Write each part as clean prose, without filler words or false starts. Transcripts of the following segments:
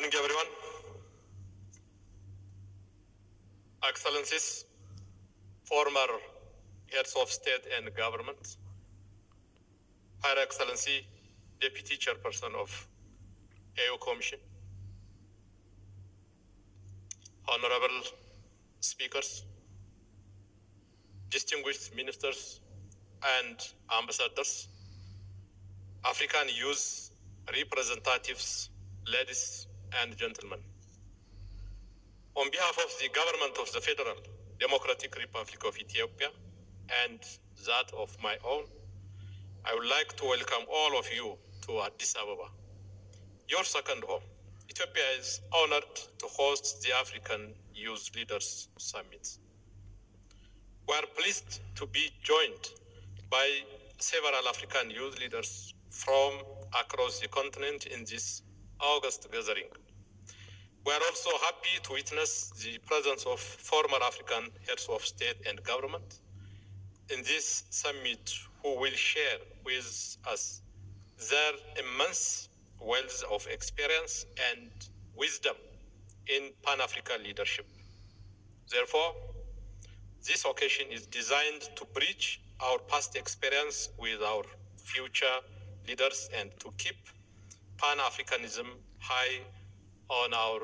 morning, everyone. Excellencies, former heads of state and government, Higher Excellency, Deputy Chairperson of AU Commission, honorable speakers, distinguished ministers and ambassadors, African youth representatives, ladies and gentlemen. On behalf of the government of the Federal Democratic Republic of Ethiopia and that of my own, I would like to welcome all of you to Addis Ababa, your second home. Ethiopia is honored to host the African Youth Leaders Summit. We are pleased to be joined by several African youth leaders from across the continent in this August gathering. We are also happy to witness the presence of former African heads of state and government in this summit who will share with us their immense wealth of experience and wisdom in Pan-African leadership. Therefore, this occasion is designed to bridge our past experience with our future leaders and to keep Pan-Africanism high on our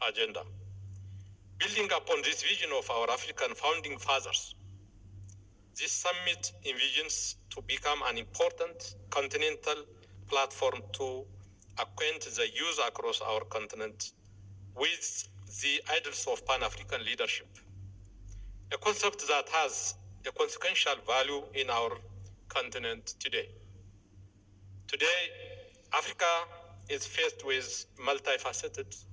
agenda. Building upon this vision of our African founding fathers, this summit envisions to become an important continental platform to acquaint the youth across our continent with the ideals of Pan-African leadership, a concept that has a consequential value in our continent today. Today, Africa is faced with multifaceted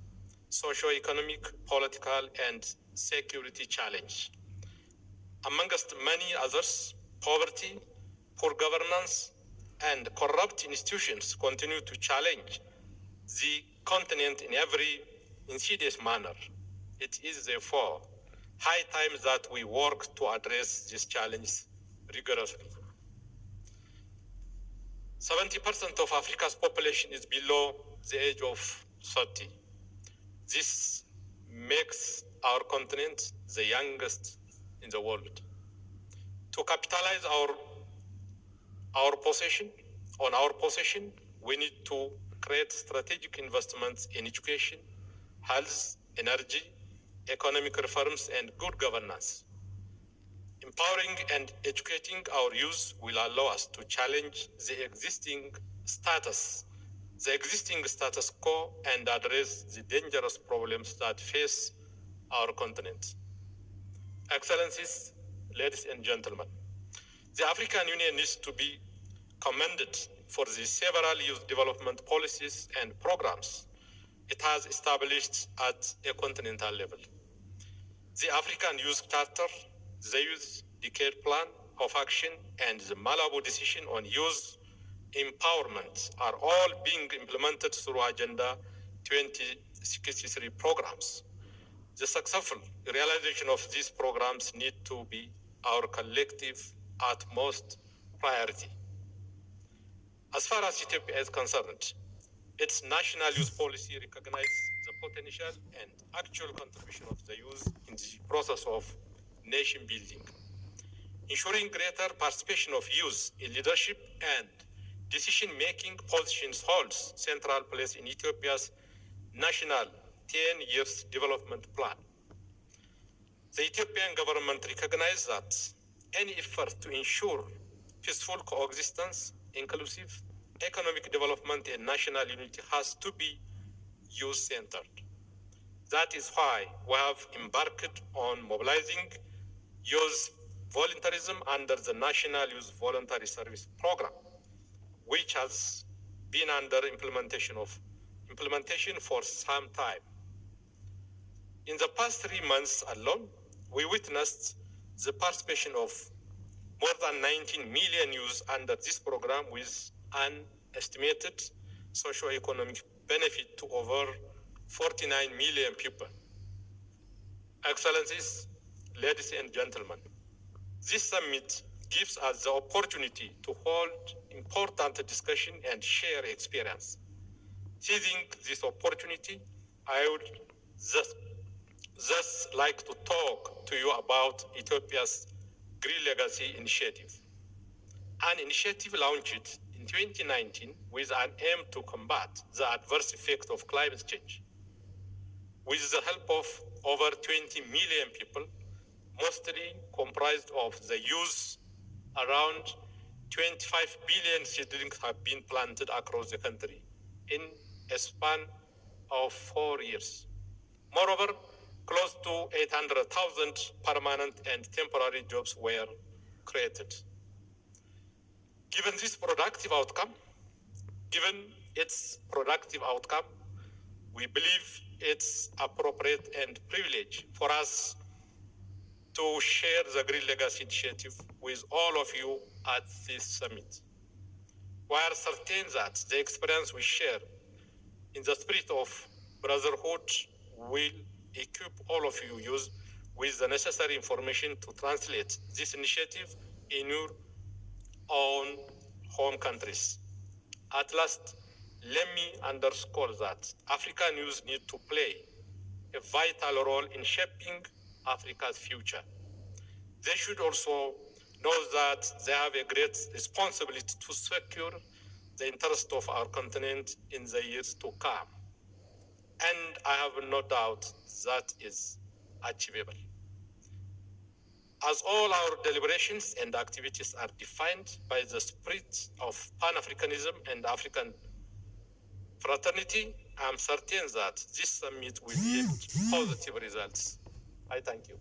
socio-economic, political, and security challenge. Amongst many others, poverty, poor governance, and corrupt institutions continue to challenge the continent in every insidious manner. It is therefore high time that we work to address this challenge rigorously. 70% of Africa's population is below the age of 30. This makes our continent the youngest in the world. To capitalize on our position, we need to create strategic investments in education, health, energy, economic reforms, and good governance. Empowering and educating our youth will allow us to challenge the existing status quo and address the dangerous problems that face our continent. Excellencies, ladies and gentlemen, the African Union needs to be commended for the several youth development policies and programs it has established at a continental level. The African Youth Charter, the Youth Decade Plan of Action, and the Malabo Decision on Youth Empowerment are all being implemented through Agenda 2063 programs. The successful realization of these programs need to be our collective utmost priority. As far as Ethiopia is concerned, its national youth policy recognizes the potential and actual contribution of the youth in the process of nation building. Ensuring greater participation of youth in leadership and decision-making positions holds central place in Ethiopia's national 10 years development plan. The Ethiopian government recognizes that any effort to ensure peaceful coexistence, inclusive economic development, and national unity has to be youth-centered. That is why we have embarked on mobilizing youth voluntarism under the National Youth Voluntary Service Program, which has been under implementation for some time. In the past 3 months alone, we witnessed the participation of more than 19 million youth under this program, with an estimated socio-economic benefit to over 49 million people. Excellencies, ladies and gentlemen, this summit gives us the opportunity to hold important discussion and share experience. Seizing this opportunity, I would thus like to talk to you about Ethiopia's Green Legacy Initiative, an initiative launched in 2019 with an aim to combat the adverse effect of climate change. With the help of over 20 million people, mostly comprised of the youth, around 25 billion seedlings have been planted across the country in a span of 4 years. Moreover, close to 800,000 permanent and temporary jobs were created. Given its productive outcome, we believe it's appropriate and privilege for us to share the Green Legacy Initiative with all of you at this summit. We are certain that the experience we share in the spirit of brotherhood will equip all of you with the necessary information to translate this initiative in your own home countries. At last, let me underscore that African youth need to play a vital role in shaping Africa's future. They should also know that they have a great responsibility to secure the interest of our continent in the years to come. And I have no doubt that is achievable. As all our deliberations and activities are defined by the spirit of Pan-Africanism and African fraternity, I am certain that this summit will yield positive results. I thank you.